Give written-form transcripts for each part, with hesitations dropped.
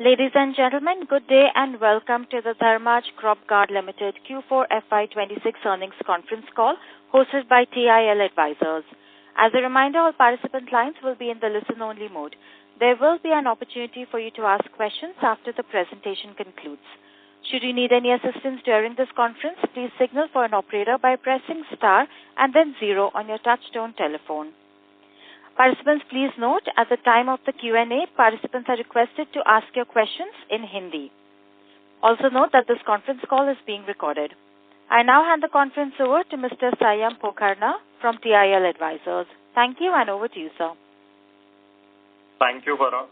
Ladies and gentlemen, good day and welcome to the Dharmaj Cropguard Limited Q4 FY26 earnings conference call hosted by TIL Advisors. As a reminder, all participant lines will be in the listen-only mode. There will be an opportunity for you to ask questions after the presentation concludes. Should you need any assistance during this conference, please signal for an operator by pressing star and then 0 on your touch-tone telephone. Participants, please note, at the time of the Q&A, participants are requested to ask your questions in Hindi. Also note that this conference call is being recorded. I now hand the conference over to Mr. Sayam Pokharna from TIL Advisors. Thank you, and over to you, sir. Thank you, Farah.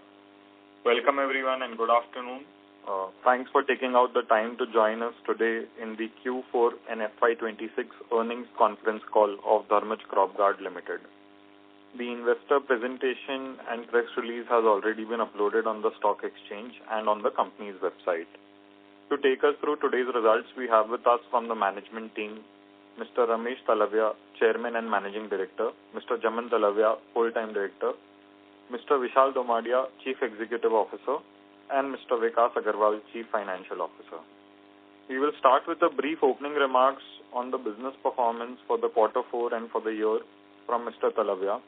Welcome, everyone, and good afternoon. Thanks for taking out the time to join us today in the Q4 and FY26 earnings conference call of Dharmaj Cropguard Limited. The investor presentation and press release has already been uploaded on the stock exchange and on the company's website. To take us through today's results, we have with us from the management team, Mr. Ramesh Talavia, Chairman and Managing Director, Mr. Jaman Talavia, Full-Time Director, Mr. Vishal Domadia, Chief Executive Officer, and Mr. Vikas Agarwal, Chief Financial Officer. We will start with a brief opening remarks on the business performance for the quarter 4 and for the year from Mr. Talavia,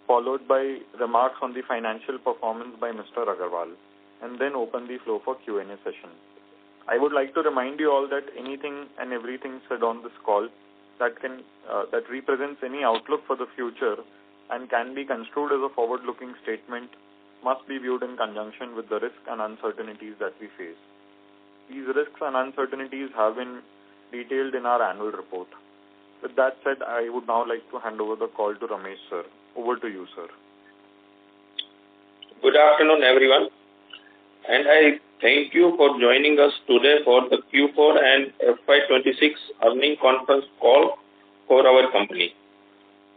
followed by remarks on the financial performance by Mr. Agarwal, and then open the floor for Q&A session. I would like to remind you all that anything and everything said on this call that represents any outlook for the future and can be construed as a forward-looking statement must be viewed in conjunction with the risks and uncertainties that we face. These risks and uncertainties have been detailed in our annual report. With that said, I would now like to hand over the call to Ramesh, sir. Over to you, sir. Good afternoon, everyone, and I thank you for joining us today for the Q4 and FY26 earnings conference call for our company.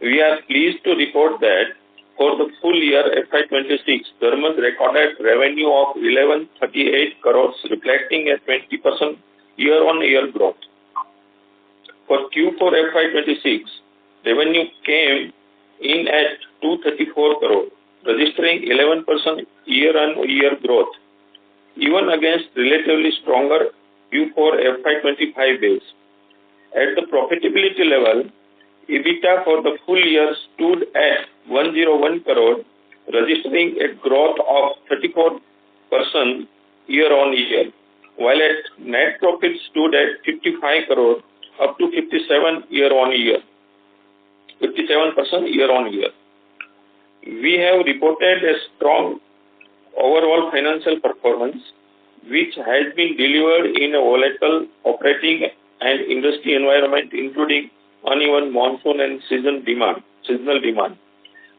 We are pleased to report that for the full year FY26, Dharmaj recorded revenue of 1138 crores, reflecting a 20% year-on-year growth. For Q4 FY26, revenue came in at 234 crore, registering 11% year-on-year growth, even against relatively stronger Q4 FY25 base. At the profitability level, EBITDA for the full year stood at 101 crore, registering a growth of 34% year-on-year, while at net profit stood at 55 crore, up to 57% year-on-year. We have reported a strong overall financial performance, which has been delivered in a volatile operating and industry environment, including uneven monsoon and seasonal demand.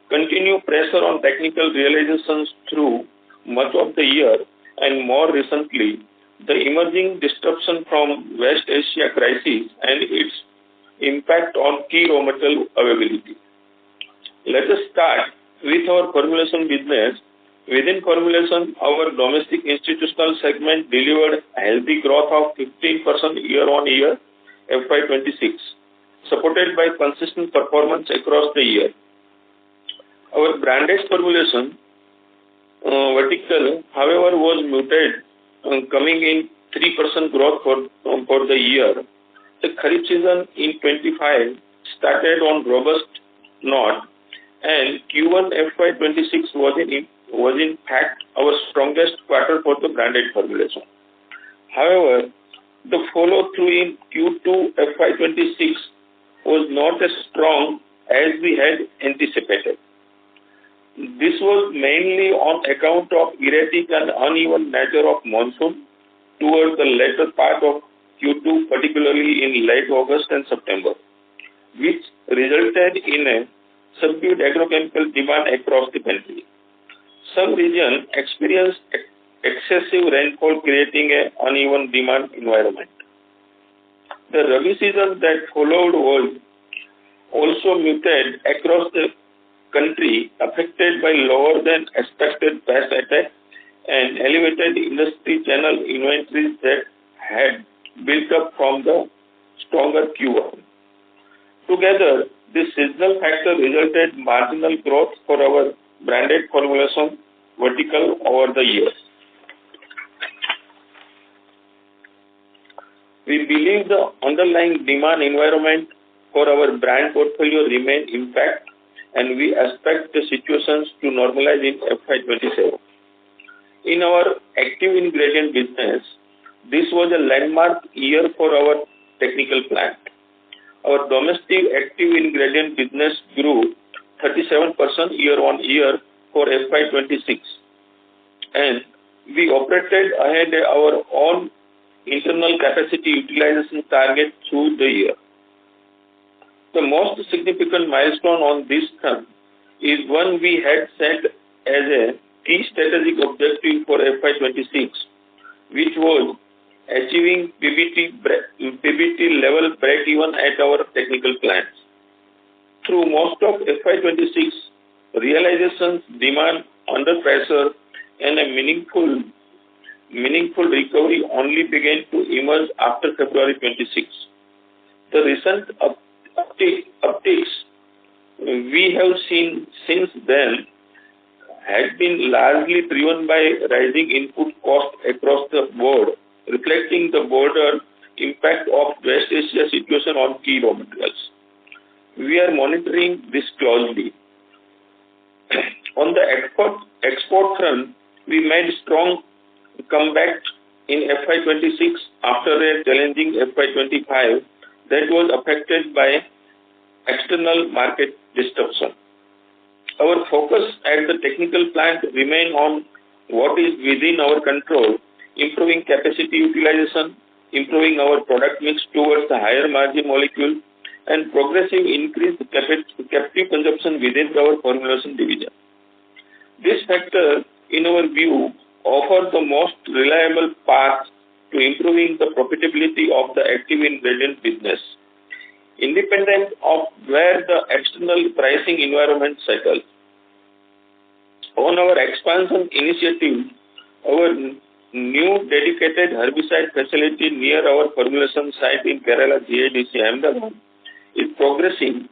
Continued pressure on technical realizations through much of the year, and more recently, the emerging disruption from West Asia crisis and its impact on key raw material availability. Let us start with our formulation business. Within formulation, our domestic institutional segment delivered a healthy growth of 15% year-on-year FY26, supported by consistent performance across the year. Our branded formulation vertical, however, was muted, coming in 3% growth for the year. The Kharif season in 25 started on robust note, and Q1 FY26 was in fact our strongest quarter for the branded formulation. However, the follow-through in Q2 FY26 was not as strong as we had anticipated. This was mainly on account of erratic and uneven nature of monsoon towards the later part of Q2, particularly in late August and September, which resulted in a subdued agrochemical demand across the country. Some regions experienced excessive rainfall, creating an uneven demand environment. The Rabi season that followed was also muted across the country, affected by lower than expected pest attack and elevated industry channel inventories that had built up from the stronger Q1. Together, this seasonal factor resulted marginal growth for our branded formulation vertical over the years. We believe the underlying demand environment for our brand portfolio remain intact, and we expect the situations to normalize in FY27. In our active ingredient business, this was a landmark year for our technical plant. Our domestic active ingredient business grew 37% year-on-year for FY26, and we operated ahead of our own internal capacity utilization target through the year. The most significant milestone on this front is one we had set as a key strategic objective for FY26, which was achieving PBT level break-even at our technical plants. Through most of FY26, realizations, demand under pressure, and a meaningful recovery only began to emerge after February 26. The recent upticks we have seen since then had been largely driven by rising input costs across the board, reflecting the broader impact of West Asia situation on key raw materials. We are monitoring this closely. On the export front, we made strong comeback in FY26 after a challenging FY25 that was affected by external market disruption. Our focus at the technical plant remains on what is within our control, improving capacity utilization, improving our product mix towards the higher margin molecule, and progressive increased captive consumption within our formulation division. This factor, in our view, offers the most reliable path to improving the profitability of the active ingredient business, independent of where the external pricing environment settles. On our expansion initiative, our new dedicated herbicide facility near our formulation site in Kerala GIDC Ahmedabad is progressing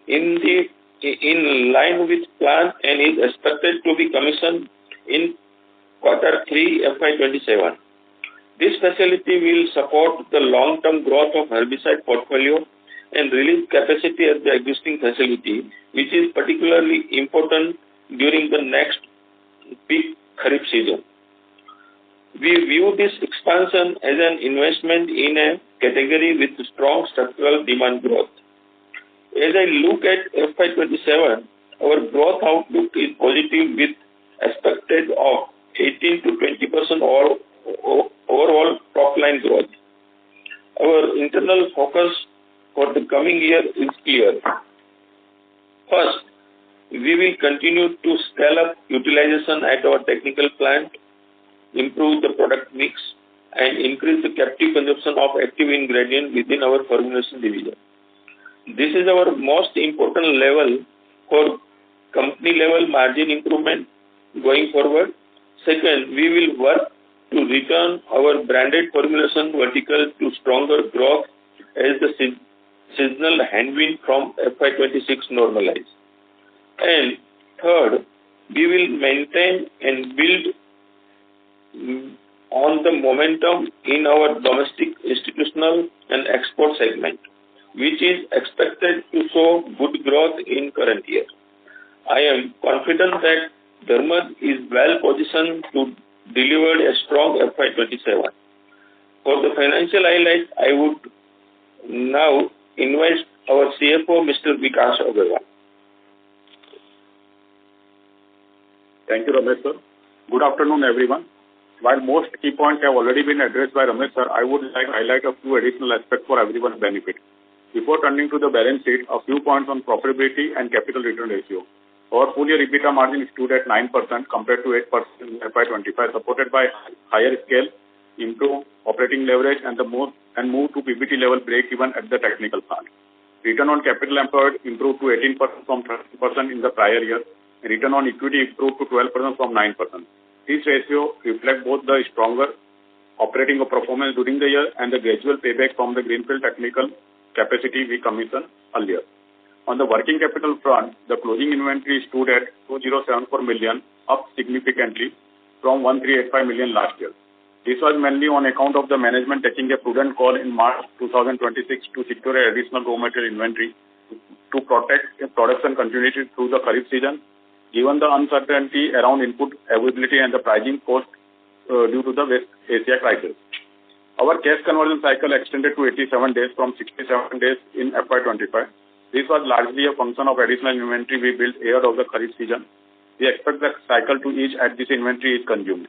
in line with plan and is expected to be commissioned in Q3 FY27. This facility will support the long-term growth of herbicide portfolio and release capacity at the existing facility, which is particularly important during the next peak Kharif season. We view this expansion as an investment in a category with strong structural demand growth. As I look at FY27, our growth outlook is positive with expected of 18 to 20% overall top line growth. Our internal focus for the coming year is clear. First, we will continue to scale up utilization at our technical plant, improve the product mix, and increase the captive consumption of active ingredient within our formulation division. This is our most important level for company level margin improvement going forward. Second, we will work to return our branded formulation vertical to stronger growth as the seasonal headwind from FY26 normalize. And third, we will maintain and build on the momentum in our domestic institutional and export segment, which is expected to show good growth in current year. I am confident that Dharmaj is well positioned to deliver a strong FY27. For the financial highlights, I would now invite our CFO, Mr. Vikas Agarwal. Thank you, Ramesh sir. Good afternoon, everyone. While most key points have already been addressed by Ramesh sir, I would like to highlight a few additional aspects for everyone's benefit. Before turning to the balance sheet, a few points on profitability and capital return ratio. Our full year EBITDA margin stood at 9% compared to 8% in FY25, supported by higher scale, improved operating leverage, and move to PBT level break even at the technical plant. Return on capital employed improved to 18% from 30% in the prior year, and return on equity improved to 12% from 9%. This ratio reflects both the stronger operating performance during the year and the gradual payback from the greenfield technical capacity we commissioned earlier. On the working capital front, the closing inventory stood at 2074 million, up significantly from 1385 million last year. This was mainly on account of the management taking a prudent call in March 2026 to secure additional raw material inventory to protect production continuity through the Kharif season, given the uncertainty around input availability and the pricing cost due to the West Asia crisis. Our cash conversion cycle extended to 87 days from 67 days in FY25. This was largely a function of additional inventory we built ahead of the Kharif season. We expect the cycle to ease as this inventory is consumed.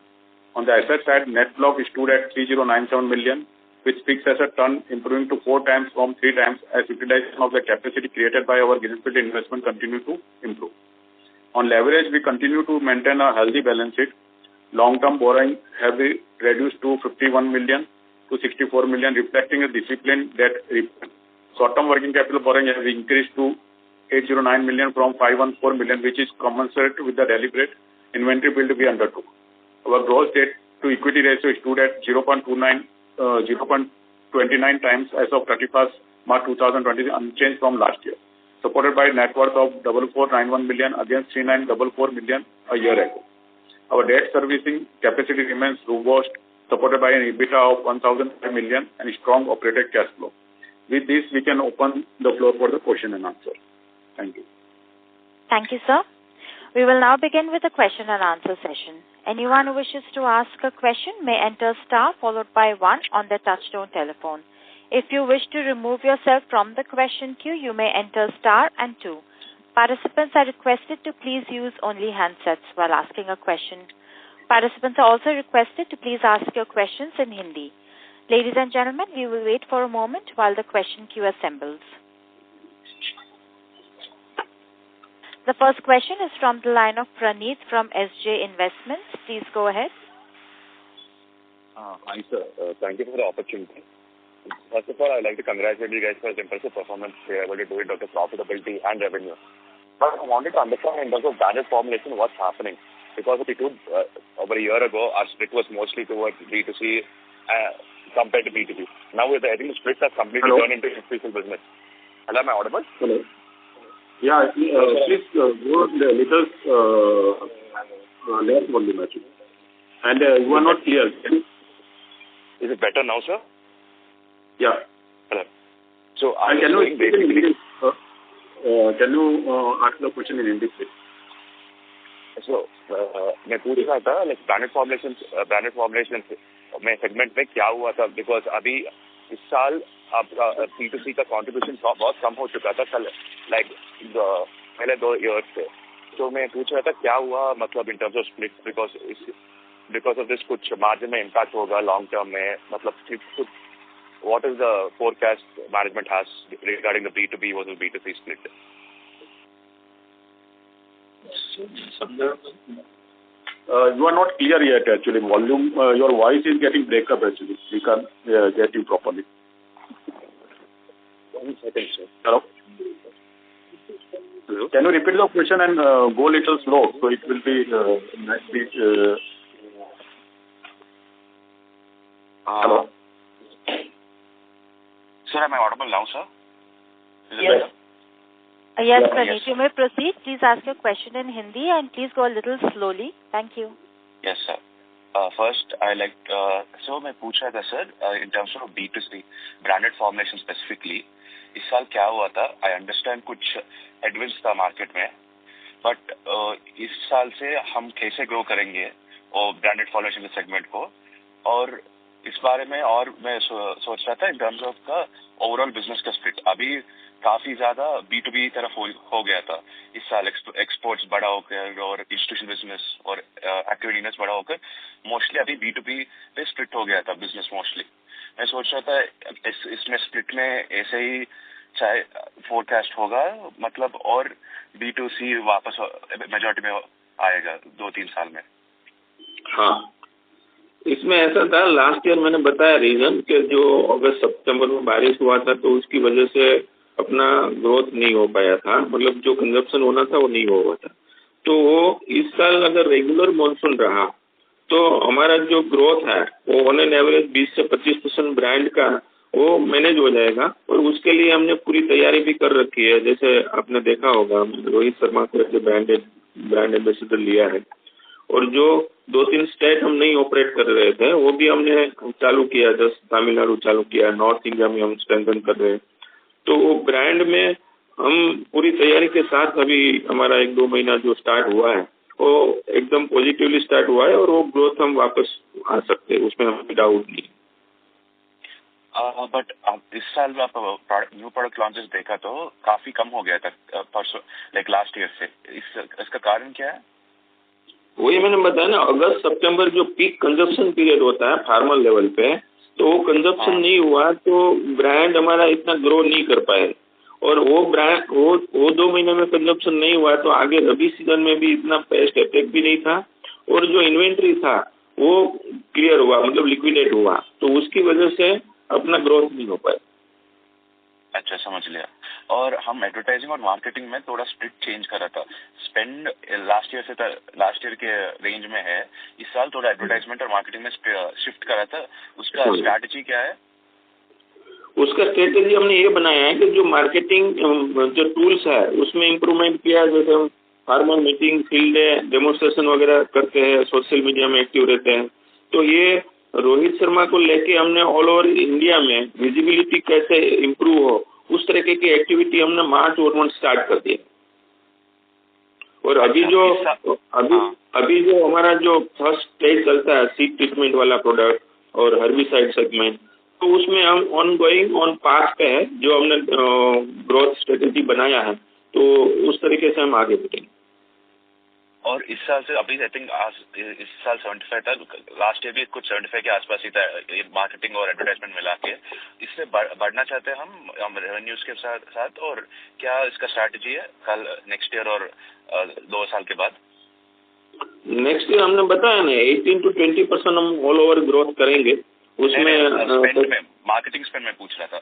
On the asset side, net block stood at 3097 million, with fixed asset turn improving to 4 times from 3 times as utilization of the capacity created by our greenfield investment continue to improve. On leverage, we continue to maintain a healthy balance sheet. Long-term borrowing have been reduced to 51 million to 64 million, reflecting a disciplined debt repayment. Short-term working capital borrowing has increased to 809 million from 514 million, which is commensurate with the deliberate inventory build we undertook. Our gross debt to equity ratio stood at 0.29 times as of 31st March 2020, unchanged from last year, supported by net worth of 4491 million against 3944 million a year ago. Our debt servicing capacity remains robust, supported by an EBITDA of 1,005 million and strong operating cash flow. With this, we can open the floor for the question and answer. Thank you. Thank you, sir. We will now begin with the question and answer session. Anyone who wishes to ask a question may enter star followed by 1 on their touchtone telephone. If you wish to remove yourself from the question queue, you may enter star and 2. Participants are requested to please use only handsets while asking a question. Participants are also requested to please ask your questions in Hindi. Ladies and gentlemen, we will wait for a moment while the question queue assembles. The first question is from the line of Praneeth from SJ Investments. Please go ahead. Hi, sir. Thank you for the opportunity. First of all, I'd like to congratulate you guys for the impressive performance. You're able to do it with profitability and revenue. But I wanted to understand in terms of branded formulation what's happening. Because we took over a year ago, our split was mostly towards B2C compared to B2B. Now, I think the split has completely turned into institutional business. Hello, am I audible? Hello. Yeah, please go a little less volume actually. And you are not clear. Is it better now, sir? Yeah. Hello. So, can you ask the question in Hindi, please? So, मैं पूछ रहा था like branded formulations में segment में क्या हुआ था because अभी इस साल आपका B2C का contribution बहुत कम हो चुका था like पहले 2 years से. तो मैं पूछ रहा था क्या हुआ मतलब in terms of split because of this कुछ margin में impact होगा long term में मतलब what is the forecast management has regarding the B2B versus B2C split? You are not clear yet actually. Volume, your voice is getting break up actually. We can't get you properly. 1 second, sir. Hello? Hello? Can you repeat the question and go a little slow so it will be hello? Sir, am I audible now, sir? Is it yes. better? Yes, Praneeth, yes. You may proceed. Please ask your question in Hindi and please go a little slowly. Thank you. Yes, sir. First, I like so मैं पूछ रहा था sir in terms of B2C branded formulation specifically इस साल क्या हुआ था? I understand कुछ headwinds था market में, but इस साल से हम कैसे grow करेंगे और branded formulation segment को और इस बारे में और मैं सोच रहा था in terms of का overall business का split अभी काफी ज्यादा B2B तरफ हो गया था इस साल एक्सपोर्ट्स बड़ा होकर और इंस्टीट्यूशन बिजनेस और एक्टिविटीज बड़ा होकर मोस्टली अभी B2B पे स्प्लिट हो गया था बिजनेस मोस्टली. मैं सोच रहा था इसमें स्प्लिट में ऐसे ही चाहे फोरकास्ट होगा मतलब और B2C वापस मेजॉरिटी में आएगा 2-3 साल में. हाँ, इसमें ऐसा था लास्ट ईयर मैंने बताया रीजन कि जो अगस्त सितंबर में बारिश हुआ था तो उसकी वजह से अपना ग्रोथ नहीं हो पाया था, मतलब जो कंजप्शन होना था वो नहीं हुआ था. तो इस साल अगर रेगुलर मॉनसून रहा तो हमारा जो ग्रोथ है वो ऑन एन एवरेज 20 से 25% ब्रांड का वो मैनेज हो जाएगा और उसके लिए हमने पूरी तैयारी भी कर रखी है. जैसे आपने देखा होगा रोहित शर्मा को ब्रांड एम्बेसडर लिया है और जो 2-3 स्टेट हम नहीं ऑपरेट कर रहे थे वो भी हमने चालू किया, जैसे तमिलनाडु चालू किया, नॉर्थ इंडिया में हम स्ट्रेंथन कर रहे हैं। तो वो ब्रांड में हम पूरी तैयारी के साथ अभी हमारा 1-2 महीना जो स्टार्ट हुआ है वो एकदम पॉजिटिवली स्टार्ट हुआ है और वो ग्रोथ हम वापस आ सकते हैं, उसमें हमें डाउट नहीं। बट इस साल में आप न्यू प्रोडक्ट लॉन्चेस देखा तो काफी कम हो गया था परसों, लाइक लास्ट ईयर से। इसका कारण क्या है? वही मैंने बताया ना, अगस्त सितंबर जो पीक कंजप्शन पीरियड होता है फार्मर लेवल पे, तो वो कंजप्शन नहीं हुआ तो ब्रांड हमारा इतना ग्रो नहीं कर पाए। और वो ब्रांड वो 2 महीने में कंजप्शन नहीं हुआ तो आगे रबी सीजन में भी इतना पेस्ट अटैक भी नहीं था और जो इन्वेंट्री था वो क्लियर हुआ, मतलब लिक्विडेट हुआ, तो उसकी वजह से अपना ग्रोथ नहीं हो पाया। अच्छा, समझ लिया। और हम एडवर्टाइजिंग और मार्केटिंग में थोड़ा स्प्लिट चेंज कर रहा था। स्पेंड लास्ट ईयर के रेंज में है, इस साल थोड़ा एडवर्टाइजमेंट और मार्केटिंग में शिफ्ट करा था। उसका स्ट्रैटेजी क्या है? उसका स्ट्रेटेजी हमने ये बनाया है कि जो मार्केटिंग जो टूल्स है उसमें इम्प्रूवमेंट किया, जैसे हम farmer meeting, field day, demonstration वगैरह करते हैं, सोशल मीडिया में एक्टिव रहते हैं। तो ये रोहित शर्मा को लेके हमने ऑल ओवर इंडिया में विजिबिलिटी कैसे इम्प्रूव हो उस तरह की एक्टिविटी हमने मार्च और स्टार्ट कर दिया। और अभी जो हमारा जो फर्स्ट स्टेज चलता है सीड ट्रीटमेंट वाला प्रोडक्ट और हर्बिसाइड सेगमेंट, तो उसमें हम ऑनगोइंग ऑन पाथ पे है, जो हमने ग्रोथ स्ट्रेटेजी बनाया है, तो उस तरीके से हम आगे बढ़ेंगे। और इस साल से अभी आई थिंक इस साल 75 था, लास्ट ईयर भी कुछ 75 के आसपास ही था मार्केटिंग और एडवर्टाइजमेंट मिला के। इससे बढ़ना चाहते हैं हम रेवेन्यूज के साथ और क्या इसका स्ट्रैटेजी है कल नेक्स्ट ईयर और 2 साल के बाद? नेक्स्ट ईयर हमने बताया ना 18 to 20% हम ऑल ओवर ग्रोथ करेंगे। उसमें मार्केटिंग स्पेंड में पूछ रहा था।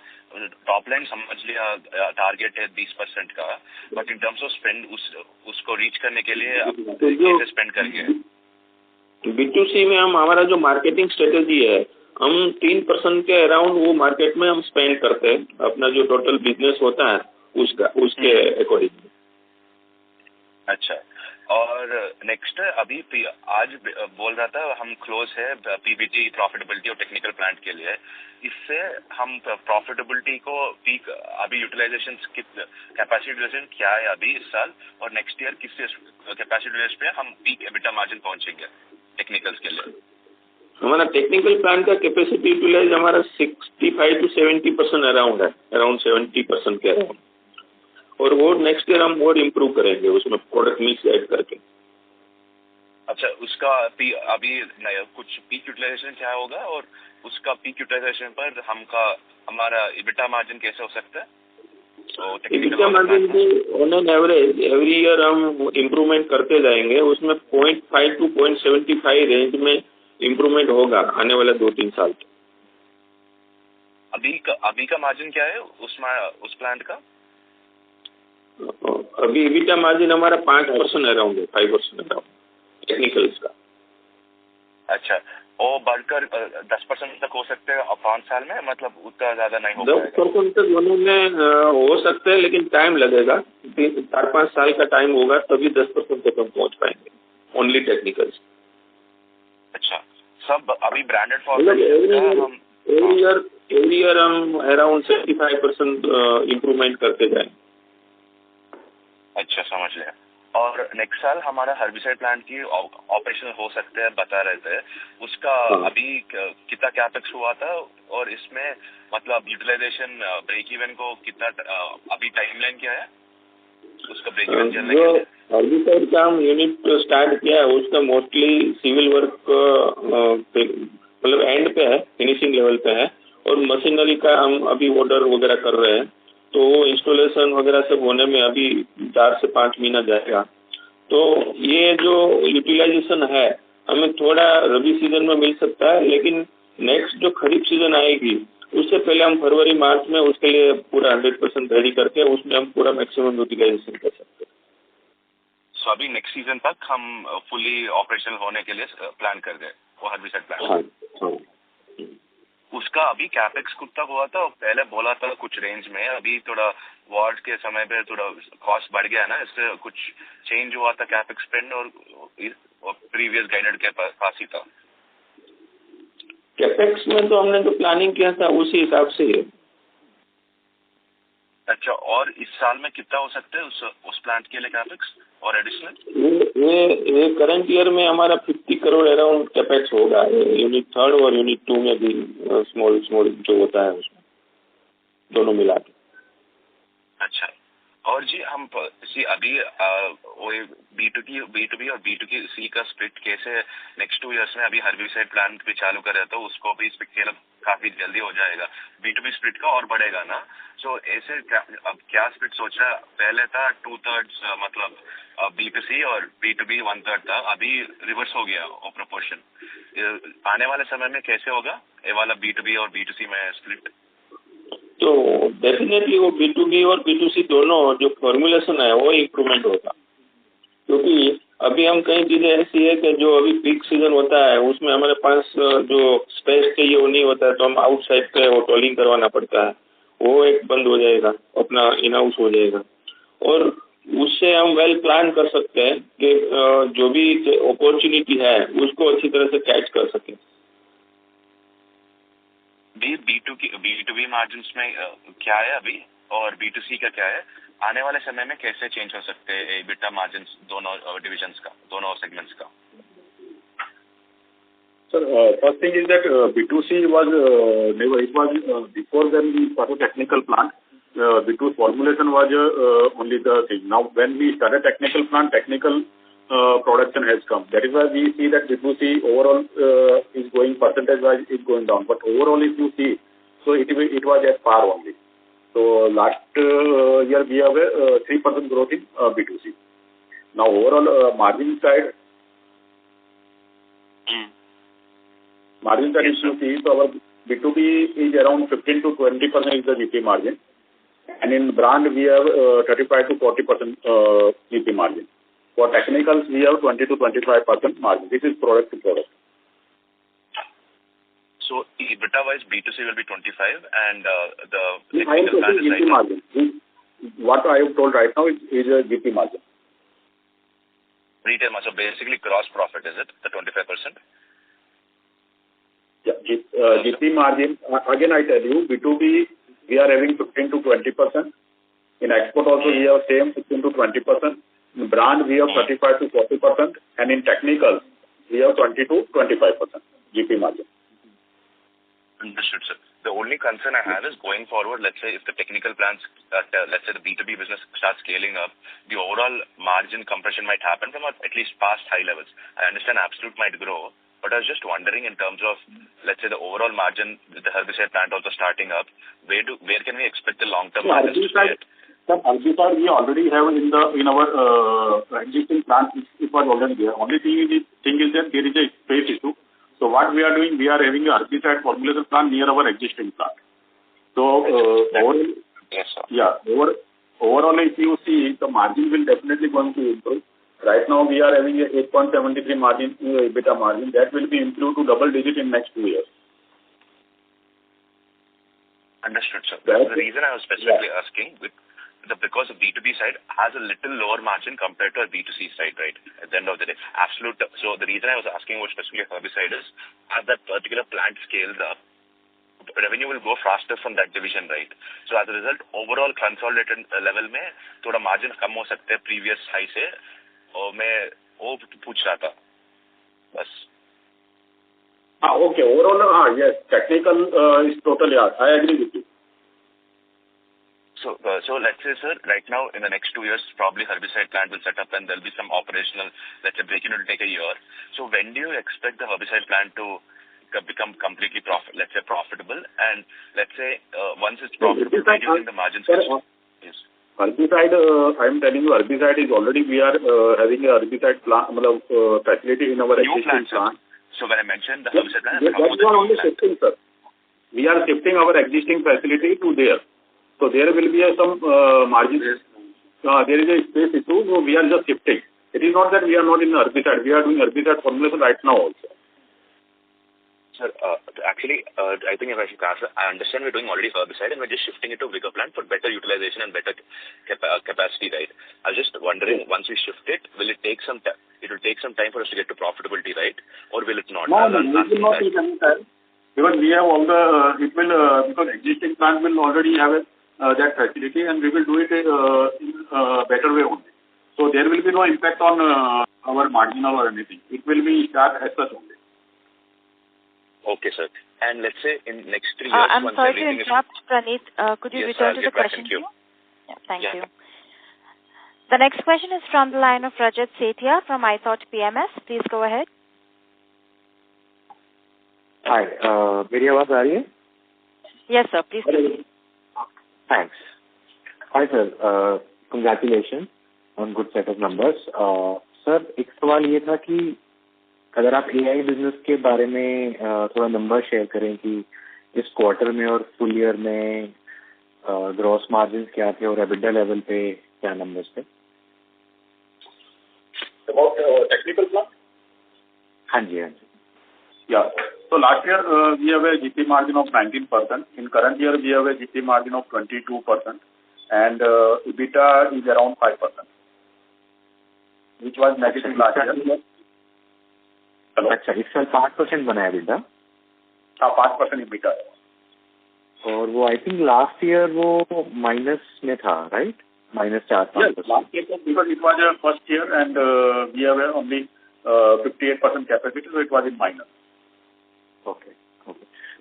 टॉप लाइन समझ लिया, टारगेट है 20% का, but in terms of spend उसको रीच करने के लिए आप कैसे स्पेंड करेंगे? B2C में हमारा जो मार्केटिंग स्ट्रेटेजी है, हम 3% के अराउंड वो मार्केट में हम स्पेंड करते हैं, अपना जो टोटल बिजनेस होता है उसके अकॉर्डिंग। अच्छा, और नेक्स्ट अभी आज बोल रहा था हम क्लोज है पीबीटी प्रॉफिटेबिलिटी और टेक्निकल प्लांट के लिए। इससे हम प्रॉफिटेबिलिटी को पीक अभी यूटिलाइजेशन कैपेसिटी यूटिलाइजेशन क्या है अभी इस साल, और नेक्स्ट ईयर किस कैपेसिटी यूटिलाइजेशन पे हम पीक एबिटा मार्जिन पहुंचेंगे टेक्निकल्स के लिए? हमारा टेक्निकल प्लांट का कैपेसिटी यूटिलाइज हमारा 65 to 70% अराउंड है, अराउंड 70% के अराउंड। और वो नेक्स्ट ईयर हम और इम्प्रूव करेंगे उसमें प्रोडक्ट मिक्स ऐड करके। अच्छा, उसका अभी कुछ पीक यूटिलाइजेशन क्या होगा और उसका पीक यूटिलाइजेशन पर हमारा इबिटा मार्जिन कैसे हो सकता है? इबिटा मार्जिन भी on an average every year हम इम्प्रूवमेंट करते जाएंगे, उसमें 0.5 to 0.75 रेंज में इम्प्रूवमेंट होगा आने वाले 2-3 साल। अभी का मार्जिन क्या है उस प्लांट का? अभी इबिटा मार्जिन हमारा 5% अराउंड है, 5% अराउंड टेक्निकल्स का। अच्छा, वो बढ़कर 10% तक हो सकते हैं 5 साल में, मतलब उतना ज्यादा नहीं हो पाएगा? 10% तक होने में हो सकते हैं, लेकिन टाइम लगेगा, 4-5 साल का टाइम होगा तभी 10% तक हम पहुंच पाएंगे ओनली टेक्निकल्स। अच्छा, सब अभी ब्रांडेड फॉर्मेट एवरी ईयर हम अराउंड 75% इम्प्रूवमेंट करते जाएंगे। अच्छा, समझ लिया। और नेक्स्ट साल हमारा हर्बिसाइड प्लांट की ऑपरेशन हो सकते हैं बता रहे थे, उसका अभी कितना कैपेक्स हुआ था और इसमें मतलब यूटिलाइजेशन ब्रेक इवन को कितना अभी टाइमलाइन क्या है उसका ब्रेक इवन चलने के लिए? हर्बिसाइड का हम यूनिट स्टार्ट किया है, उसका मोस्टली सिविल वर्क मतलब एंड पे है, फिनिशिंग लेवल पे है, और मशीनरी का हम अभी ऑर्डर वगैरह कर रहे हैं, तो इंस्टॉलेशन वगैरह सब होने में अभी 4 से 5 महीना जाएगा। तो ये जो यूटिलाइजेशन है हमें थोड़ा रबी सीजन में मिल सकता है, लेकिन नेक्स्ट जो खरीफ सीजन आएगी उससे पहले हम फरवरी मार्च में उसके लिए पूरा 100% रेडी करके उसमें हम पूरा मैक्सिमम यूटिलाइजेशन कर सकते हैं। सो अभी नेक्स्ट सीजन तक हम फुली ऑपरेशनल होने के लिए प्लान कर दें वो हर्बिसाइड प्लांट? हाँ। उसका अभी कैपेक्स कितना हुआ था? पहले बोला था कुछ रेंज में, अभी थोड़ा वॉर के समय पे थोड़ा कॉस्ट बढ़ गया ना, इससे कुछ चेंज हुआ था कैपेक्स स्पेंड, और प्रीवियस गाइडेड के पास ही था? कैपेक्स में तो हमने जो प्लानिंग किया था उसी हिसाब से है। अच्छा, और इस साल में कितना हो सकता है उस प्लांट के लिए कैपेक्स और एडिशनल? ये करंट ईयर में हमारा 50 करोड़ अराउंड कैपेक्स होगा, यूनिट 3 और यूनिट 2 में भी स्मॉल जो होता है उसमें दोनों मिला के। अच्छा, और जी हम अभी वो B2B और B2C का स्प्लिट कैसे नेक्स्ट 2 इयर्स में, अभी हर्बिसाइड प्लांट भी चालू कर रहे तो उसको भी स्केल अप काफी जल्दी हो जाएगा, B2B स्प्लिट का और बढ़ेगा ना? सो ऐसे अब क्या स्प्लिट सोच रहा? पहले था 2/3 मतलब B2C और B2B 1/3 था, अभी रिवर्स हो गया वो प्रोपोर्शन। आने वाले समय में कैसे होगा ये वाला B2B और B2C में स्प्लिट? तो डेफिनेटली वो B2B और B2C दोनों जो फॉर्मुलेशन है वो इम्प्रूवमेंट होगा, क्योंकि अभी हम कई चीजें ऐसी है कि जो अभी पीक सीजन होता है उसमें हमारे पास जो स्पेस चाहिए वो नहीं होता है, तो हम आउटसाइड पे वो टोलिंग करवाना पड़ता है, वो एक बंद हो जाएगा, अपना इन हाउस हो जाएगा। और उससे हम वेल प्लान कर सकते हैं कि जो भी अपॉर्चुनिटी है उसको अच्छी तरह से कैच कर सकें। B2B मार्जिन्स में क्या है अभी और B2C का क्या है? आने वाले समय में कैसे चेंज हो सकते हैं EBITDA मार्जिन्स दोनों डिविजन्स का, दोनों सेगमेंट्स का? Sir, first thing is that B2C was never, it was before when we started technical plant, B2 formulation was only the thing. Now when we started technical plant, technical production has come. That is why we see that B2C overall is going, percentage wise is going down. But overall if you see, so it was at par only. So last year we have a 3% growth in B2C. Now overall margin side, margin side if you see, so our B2B is around 15 to 20% is the GP margin. And in brand we have 35 to 40% GP margin. For technicals, we have 20 to 25% margin. This is product to product. So EBITDA-wise, B2C will be 25, and the technical plant is GP margin. What I have told right now is a GP margin. Retail margin, so basically gross profit, is it the 25%? Yeah, GP margin. Again, I tell you, B2B we are having 15 to 20%. In export also we have same 15 to 20%. In brand we have 35 to 40%, and in technicals we have 20 to 25% GP margin. Understood, sir. The only concern I have is going forward, let's say if the technical plants, let's say the B2B business starts scaling up, the overall margin compression might happen from at least past high levels. I understand absolute might grow, but I was just wondering in terms of, let's say the overall margin with the herbicide plant also starting up, where can we expect the long-term margins to stay at? Sir, herbicide we already have in our existing plant. It was already there. Only thing is that there is a space issue. So what we are doing, we are having a herbicide formulation plant near our existing plant. So overall, if you see, the margin will definitely going to improve. Right now we are having a 8.73 margin, EBITDA margin. That will be improved to double digit in next 2 years. Understood, sir. The reason I was specifically asking, because the B2B side has a little lower margin compared to a B2C side, right? At the end of the day, absolute. So the reason I was asking about specifically herbicide is, as that particular plant scales up, revenue will go faster from that division, right? So as a result, overall consolidated level में थोड़ा margin कम हो सकते हैं previous high से, और मैं वो पूछ रहा था, बस. Okay. Overall, yes, technical is totally. I agree with you. So let's say, sir, right now in the next 2 years, probably herbicide plant will set up and there'll be some operational, let's say break-in will take a year. So when do you expect the herbicide plant to become completely profitable? And let's say once it's profitable, where do you think the margins will? Yes. Herbicide, I am telling you, herbicide is already, we are having a herbicide plant, facility in our existing plant. So when I mentioned the herbicide plant, that's what only shifting, sir. We are shifting our existing facility to there. So there will be some margins. There is a space issue, so we are just shifting. It is not that we are not in herbicide. We are doing herbicide formulation right now also. Sir, actually, I think if I should answer, I understand we're doing already herbicide and we're just shifting it to bigger plant for better utilization and better capacity, right? I was just wondering, once we shift it, will it take some time? it will take some time for us to get to profitability, right? Or will it not? No, it will not take any time. Because we have all the, because existing plant will already have that facility, and we will do it in a better way only. So there will be no impact on our marginal or anything. It will be start as such only. Okay, sir. And let's say in next 3 years, I'm once sorry to everything interrupt, Praneeth. Could you return to the question? Queue. Yeah, thank you. The next question is from the line of Rajat Sethia from iThought PMS. Please go ahead. Hi, मेरी आवाज आ रही है? Yes, sir. Please proceed. Thanks. Hi, sir. Congratulations on good set of numbers. Sir, एक सवाल ये था कि अगर आप AI बिजनेस के बारे में थोड़ा नंबर शेयर करें कि इस क्वार्टर में और फुल ईयर में ग्रॉस मार्जिन क्या थे और एबिटा लेवल पे क्या नंबर्स थे? About technical plan? हाँ जी, हाँ जी. Yeah. So last year we have a GP margin of 19%. In current year we have a GP margin of 22%, and EBITDA is around 5%, which was negative last year. अच्छा, इस साल 5% बना है EBITDA? हाँ, 5% EBITDA. और वो आई थिंक लास्ट ईयर वो minus में था, right? -4-5%. Yes, last year because it was a first year and we have only 58% capacity, so it was in minus. Okay.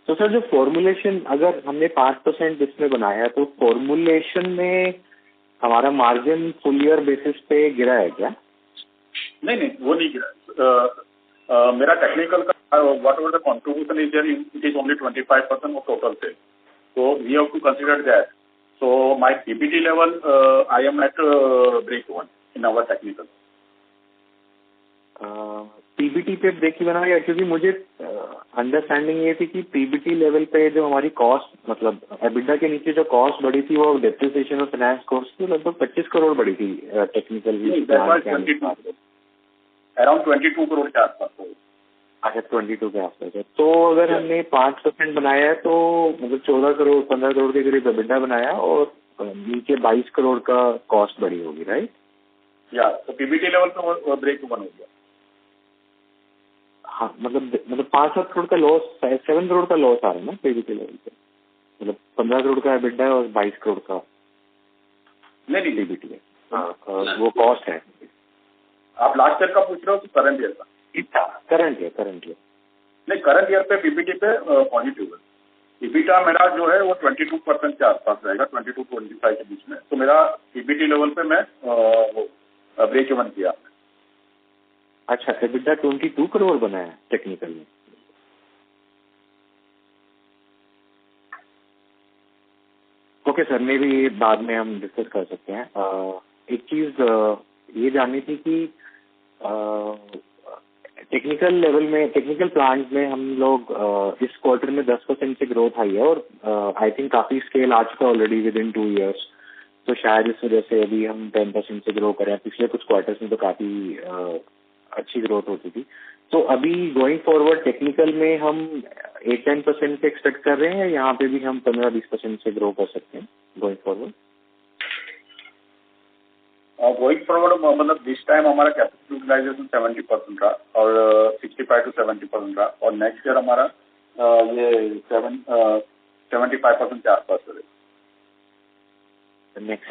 तो सर जो फॉर्मुलेशन अगर हमने 5% इसमें बनाया तो फॉर्मुलेशन में हमारा मार्जिन फुल ईयर बेसिस पे गिरा है क्या? नहीं, वो नहीं गिरा. मेरा टेक्निकल का whatever the contribution is there, it is only 25% of total sale. So we have to consider that. So my PBT level, I am at break even in our technical. PBT पे break even आ गया क्योंकि मुझे understanding ये थी कि PBT level पे जो हमारी कॉस्ट मतलब EBITDA के नीचे जो कॉस्ट बढ़ी थी वो डेप्रिसिएशन और फाइनेंस कॉस्ट थी लगभग 25 करोड़ बढ़ी थी टेक्निकल. अराउंड 22 करोड़ के आसपास. अच्छा, 22 के आसपास है. तो अगर हमने 5% बनाया है तो मतलब 14 करोड़ 15 करोड़ के करीब EBITDA बनाया और नीचे 22 करोड़ का कॉस्ट बढ़ी होगी, राइट? या तो PBT लेवल पे ब्रेक इवन हो गया. हाँ, मतलब 5-7 करोड़ का लॉस, 7 करोड़ का लॉस आ रहा है ना PBT लेवल पे. मतलब 15 करोड़ का EBITDA और 22 करोड़ का नहीं PBT है. वो कॉस्ट है. आप लास्ट ईयर का पूछ रहे हो कि करंट ईयर का? करंट ईयर नहीं, करंट ईयर पे PBT पे पॉजिटिव है. EBITDA मेरा जो है वो 22% के आसपास रहेगा, 22-25 के बीच में. तो मेरा PBT लेवल पे मैं ब्रेक इवन किया. अच्छा, EBITDA 22 करोड़ बना है टेक्निकल में. ओके सर, मे भी बाद में हम डिस्कस कर सकते हैं. एक चीज ये जाननी थी कि टेक्निकल लेवल में टेक्निकल प्लांट में हम लोग इस क्वार्टर में 10% से ग्रोथ आई है और आई थिंक काफी स्केल आ चुका ऑलरेडी विद इन 2 years. तो शायद इस वजह से अभी हम 10% से ग्रो करें. पिछले कुछ क्वार्टर्स में तो काफी अच्छी ग्रोथ होती थी. तो अभी गोइंग फॉरवर्ड टेक्निकल में हम 8-10% से एक्सपेक्ट कर रहे हैं या यहाँ पे भी हम 15-20% से ग्रो कर सकते हैं गोइंग फॉरवर्ड? गोइंग फॉरवर्ड मतलब दिस टाइम हमारा कैपेसिटी यूटिलाइजेशन 70% रहा और 65 to 70% रहा और नेक्स्ट ईयर हमारा ये 75% के आसपास रहेगा.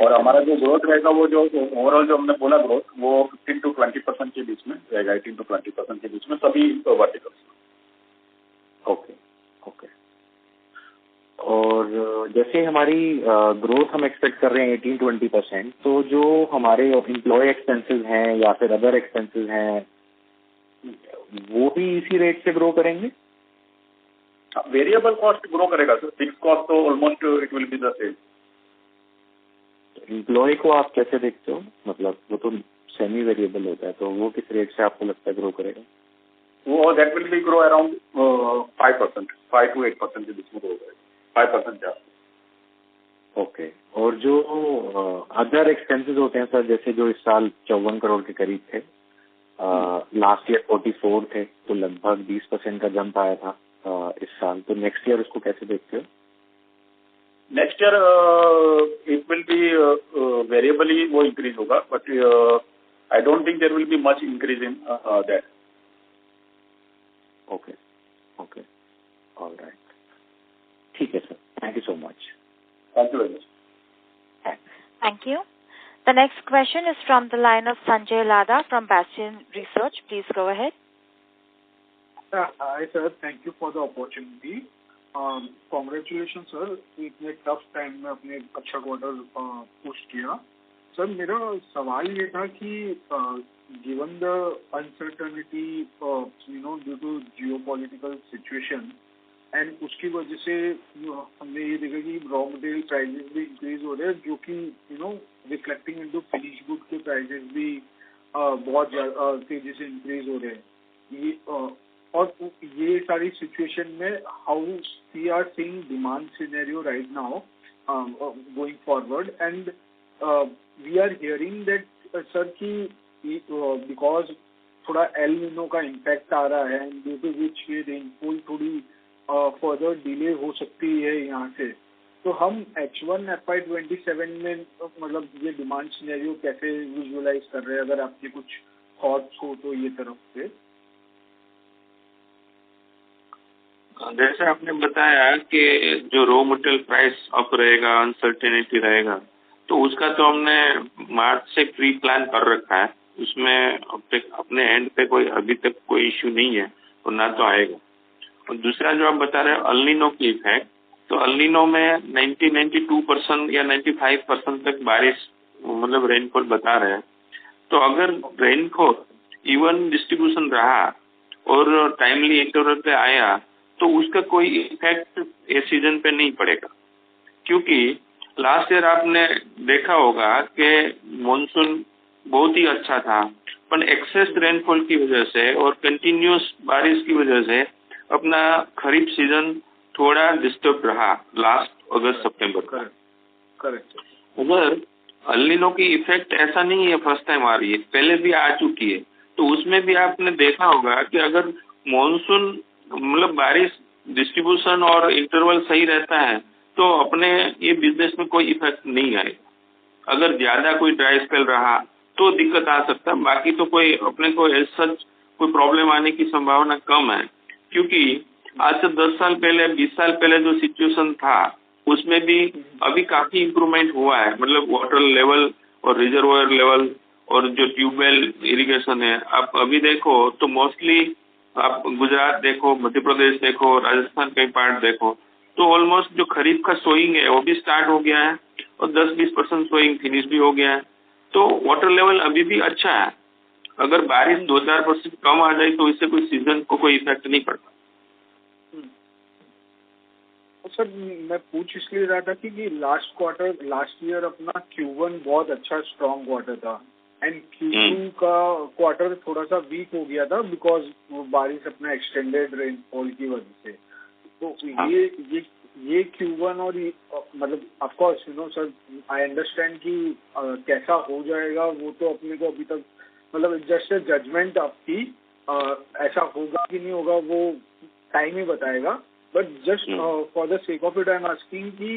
और हमारा जो ग्रोथ रहेगा वो जो ओवरऑल जो हमने बोला ग्रोथ वो 15 to 20% के बीच में रहेगा. 18 to 20% के बीच में सभी वर्टिकल्स. ओके. और जैसे हमारी ग्रोथ हम एक्सपेक्ट कर रहे हैं 18-20%, तो जो हमारे एम्प्लॉय एक्सपेंसेस हैं या फिर अदर एक्सपेंसेस हैं वो भी इसी रेट से ग्रो करेंगे? वेरिएबल कॉस्ट ग्रो करेगा सर. फिक्स कॉस्ट तो almost it will be the same. Employ को आप कैसे देखते हो? मतलब वो तो सेमी वेरिएबल होता है, तो वो किस रेट से आपको लगता है ग्रो करेगा? वो that will be grow around 5%, 5 to 8% के बीच में ग्रो करेगा. 5% क्या? ओके. और जो अदर एक्सपेंसेस होते हैं सर, जैसे जो इस साल 54 करोड़ के करीब थे, लास्ट ईयर 44 थे, तो लगभग 20% का जंप आया था इस साल. तो नेक्स्ट ईयर उसको कैसे देखते हो? Next year it will B वेरिएबली वो इंक्रीज होगा, but I don't think there will be much increase in that. Okay. All right. ठीक है sir. Thank you so much. Thank you very much. Thanks. Thank you. The next question is from the line of Sanjay Lada from Bastion Research. Please go ahead. Hi sir, thank you for the opportunity. Congratulations sir, इतने tough time में अपने अच्छा quarter push किया. Sir मेरा सवाल ये था कि given the uncertainty due to geopolitical situation and उसकी वजह से हमने ये देखा कि raw material prices भी increase हो रहे हैं जो कि reflecting into finished good के prices भी बहुत तेजी से increase हो रहे हैं. और ये सारी सिचुएशन में how we are seeing demand scenario right now going forward and we are hearing that sir कि because थोड़ा एल नीनो का इम्पैक्ट आ रहा है ड्यू टू विच ये रेनफॉल थोड़ी फर्दर डिले हो सकती है यहाँ से, तो हम H1 FY27 में मतलब ये डिमांड सिनेरियो कैसे विजुअलाइज कर रहे हैं, अगर आपके कुछ थॉट्स हो तो ये तरफ से. जैसे आपने बताया कि जो रॉ मटेरियल प्राइस अप रहेगा, अनसर्टेनिटी रहेगा, तो उसका तो हमने मार्च से प्री प्लान कर रखा है. उसमें अपने एंड पे कोई अभी तक कोई इश्यू नहीं है और ना तो आएगा. और दूसरा जो आप बता रहे हैं अल नीनो की इफेक्ट, तो अल नीनो में 92% या 95% तक बारिश मतलब रेनफॉल बता रहे हैं. तो अगर रेनफॉल इवन डिस्ट्रीब्यूशन रहा और टाइमली इंटरवल पे आया तो उसका कोई इफेक्ट इस सीजन पे नहीं पड़ेगा, क्योंकि लास्ट ईयर आपने देखा होगा कि मॉनसून बहुत ही अच्छा था, पर एक्सेस रेनफॉल की वजह से और कंटिन्यूस बारिश की वजह से अपना खरीफ सीजन थोड़ा डिस्टर्ब रहा लास्ट अगस्त सितंबर का. करेक्ट. अगर अल नीनो की इफेक्ट ऐसा नहीं है फर्स्ट टाइम आ रही है, पहले भी आ चुकी है, तो उसमें भी आपने देखा होगा कि अगर मॉनसून मतलब बारिश डिस्ट्रीब्यूशन और इंटरवल सही रहता है तो अपने ये बिजनेस में कोई इफेक्ट नहीं आएगा. अगर ज्यादा कोई ड्राई स्पेल रहा तो दिक्कत आ सकता है, बाकी तो कोई अपने को सच कोई प्रॉब्लम आने की संभावना कम है, क्योंकि आज से 10 साल पहले 20 साल पहले जो सिचुएशन था उसमें भी अभी काफी इम्प्रूवमेंट हुआ है. मतलब वाटर लेवल और रिजर्वायर लेवल और जो ट्यूबवेल इरिगेशन है, आप अभी देखो तो मोस्टली आप गुजरात देखो, मध्य प्रदेश देखो, राजस्थान कई पार्ट देखो, तो ऑलमोस्ट जो खरीफ का सोइंग है वो भी स्टार्ट हो गया है और 10-20% सोइंग फिनिश भी हो गया है. तो वाटर लेवल अभी भी अच्छा है. अगर बारिश 2-4% कम आ जाए तो इससे कोई सीजन को कोई इफेक्ट नहीं पड़ता. सर मैं पूछ इसलिए रहा था कि लास्ट ईयर अपना Q1 बहुत अच्छा स्ट्रॉन्ग क्वार्टर था एंड Q2 का क्वार्टर थोड़ा सा वीक हो गया था बिकॉज बारिश अपना एक्सटेंडेड रेनफॉल की वजह से. तो ये Q1 और मतलब of course sir I understand कि कैसा हो जाएगा वो तो अपने को अभी तक मतलब जस्ट जजमेंट आपकी ऐसा होगा कि नहीं होगा वो टाइम ही बताएगा. But just for the sake of it I am asking कि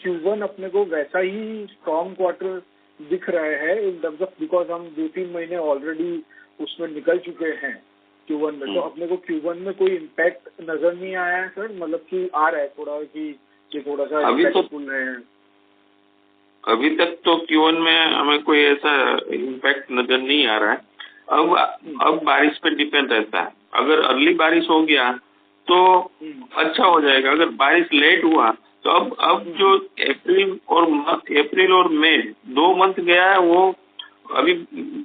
Q1 अपने को वैसा ही स्ट्रॉन्ग क्वार्टर दिख रहा है इन टर्म्स ऑफ बिकॉज हम 2-3 महीने ऑलरेडी उसमें निकल चुके हैं Q1 में. तो अपने को Q1 में कोई इम्पैक्ट नजर नहीं आया है सर, मतलब कि आ रहा है थोड़ा कि ये थोड़ा सा इम्पैक्टफुल रहे हैं. अभी तक तो Q1 में हमें कोई ऐसा इम्पैक्ट नजर नहीं आ रहा है. अब बारिश पे डिपेंड रहता है. अगर अर्ली बारिश हो गया तो अच्छा हो जाएगा. अगर बारिश लेट हुआ तो अब जो अप्रैल और मई 2 मंथ गया है वो अभी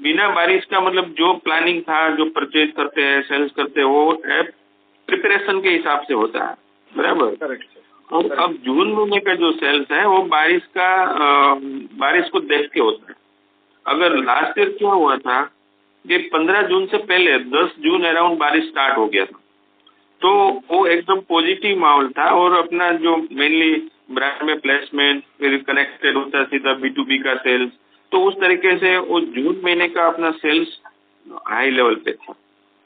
बिना बारिश का मतलब जो प्लानिंग था, जो परचेज करते हैं, सेल्स करते हैं, वो प्रिपरेशन के हिसाब से होता है. बराबर. करेक्ट. और अब जून महीने का जो सेल्स है वो बारिश को देख के होता है. अगर लास्ट ईयर क्या हुआ था कि 15 जून से पहले 10 जून अराउंड बारिश स्टार्ट हो गया था, तो वो एकदम पॉजिटिव माहौल था और अपना जो मेनली ब्रांड में प्लेसमेंट फिर कनेक्टेड होता है सीधा B2B का सेल्स, तो उस तरीके से वो जून महीने का अपना सेल्स हाई लेवल पे था.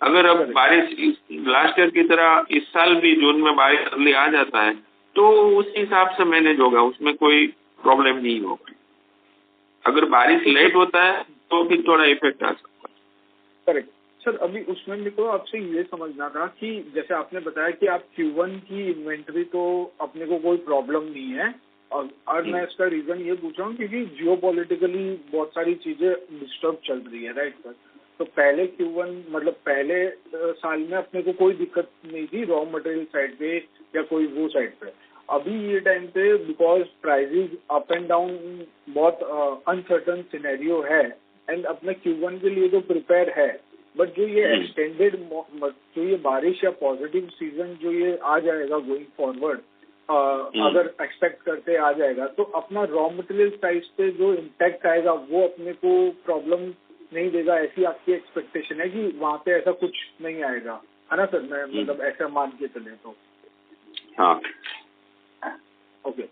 अगर अब बारिश लास्ट ईयर की तरह इस साल भी जून में बारिश अर्ली आ जाता है तो उस हिसाब से मैनेज होगा, उसमें कोई प्रॉब्लम नहीं होगा. अगर बारिश लेट होता है तो भी थोड़ा इफेक्ट आ सकता है। Correct sir. अभी उसमें मेरे को आपसे ये समझना था कि जैसे आपने बताया कि आप Q1 की इन्वेंट्री तो अपने को कोई प्रॉब्लम नहीं है, और मैं इसका रीजन ये पूछ रहा हूँ क्योंकि जियोपॉलिटिकली बहुत सारी चीजें डिस्टर्ब चल रही है, राइट सर। तो पहले Q1 मतलब पहले साल में अपने को कोई दिक्कत नहीं थी रॉ मटेरियल साइड पे या कोई वो साइड पे। अभी ये टाइम पे because prices up and down बहुत अनसर्टन सिनेरियो है, एंड अपने Q1 के लिए तो प्रिपेयर है, बट जो ये एक्सटेंडेड जो ये बारिश या पॉजिटिव सीजन जो ये आ जाएगा गोइंग फॉरवर्ड, अगर एक्सपेक्ट करते आ जाएगा तो अपना रॉ मटेरियल प्राइस पे जो इम्पैक्ट आएगा वो अपने को प्रॉब्लम नहीं देगा, ऐसी आपकी एक्सपेक्टेशन है कि वहाँ पे ऐसा कुछ नहीं आएगा, है ना सर? मैं मतलब ऐसा मान के चले तो हाँ ओके।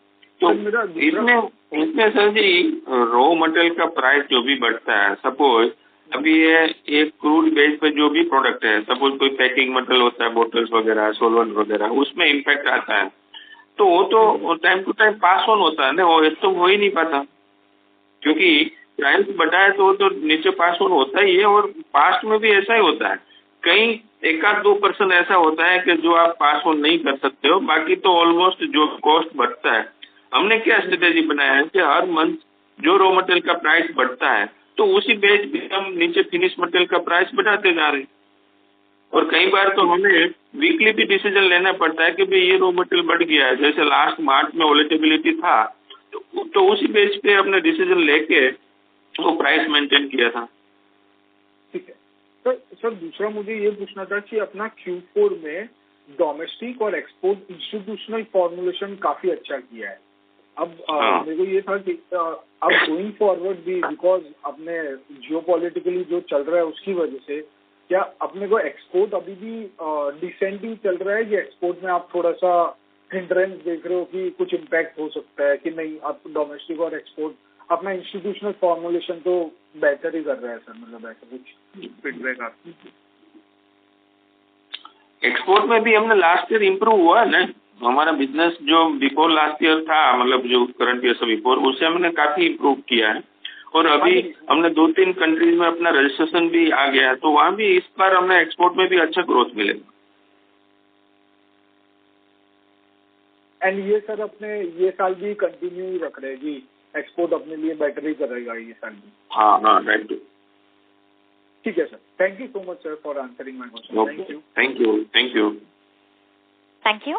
तो इसमें सर जी रॉ मटेरियल का प्राइस जो भी बढ़ता है, सपोज अभी ये एक क्रूड बेस पे जो भी प्रोडक्ट है, सपोज कोई पैकिंग मटेरियल होता है, बोटल्स वगैरह, सोलवेंट वगैरह, उसमें इम्पैक्ट आता है तो वो तो time to time pass on होता है ना, वो एक तो हो ही नहीं पाता क्योंकि प्राइस बढ़ा है तो वो तो नीचे पास ऑन होता ही है। और पास्ट में भी ऐसा ही होता है, कहीं 1-2% ऐसा होता है कि जो आप पास ऑन नहीं कर सकते हो, बाकी तो ऑलमोस्ट जो कॉस्ट बढ़ता है। हमने क्या स्ट्रेटेजी बनाया है कि हर मंथ जो रॉ मटेरियल का प्राइस बढ़ता है तो उसी बेस पे हम नीचे फिनिश मटेरियल का प्राइस बढ़ाते जा रहे हैं। और कई बार तो हमें वीकली भी डिसीजन लेना पड़ता है कि भाई ये रॉ मटेरियल बढ़ गया है, जैसे लास्ट मार्च में वोलेटिलिटी था तो उसी बेस पे अपने डिसीजन लेके वो प्राइस मेंटेन किया था। ठीक है सर दूसरा मुझे ये पूछना था कि अपना Q4 में डोमेस्टिक और एक्सपोर्ट इंस्टीट्यूशनल फॉर्मुलेशन काफी अच्छा किया है। अब मेरे को ये था कि अब गोइंग फॉरवर्ड भी बिकॉज अपने जियोपॉलिटिकली जो चल रहा है उसकी वजह से क्या अपने को एक्सपोर्ट अभी भी डिसेंट ही चल रहा है कि एक्सपोर्ट में आप थोड़ा सा हिंड्रेंस देख रहे हो कि कुछ इम्पैक्ट हो सकता है कि नहीं? आप डोमेस्टिक और एक्सपोर्ट अपना इंस्टीट्यूशनल फॉर्मुलेशन तो बेहतर ही कर रहा है सर, मतलब ऐसा कुछ फीडबैक आपकी? एक्सपोर्ट में भी हमने लास्ट ईयर इम्प्रूव हुआ ना, हमारा बिजनेस जो बिफोर लास्ट ईयर था, मतलब जो करंट ईयर से बिफोर, उससे हमने काफी इम्प्रूव किया है। और अभी हमने 2-3 कंट्रीज में अपना रजिस्ट्रेशन भी आ गया है, तो वहाँ भी इस बार हमें एक्सपोर्ट में भी अच्छा ग्रोथ मिलेगा। एंड ये सर अपने ये साल भी कंटिन्यू ही रख रहे हैं जी, एक्सपोर्ट अपने लिए बेटर ही करेगा ये साल भी? हाँ राइट। ठीक है sir, thank you so much sir for answering my question. Thank you. Thank you.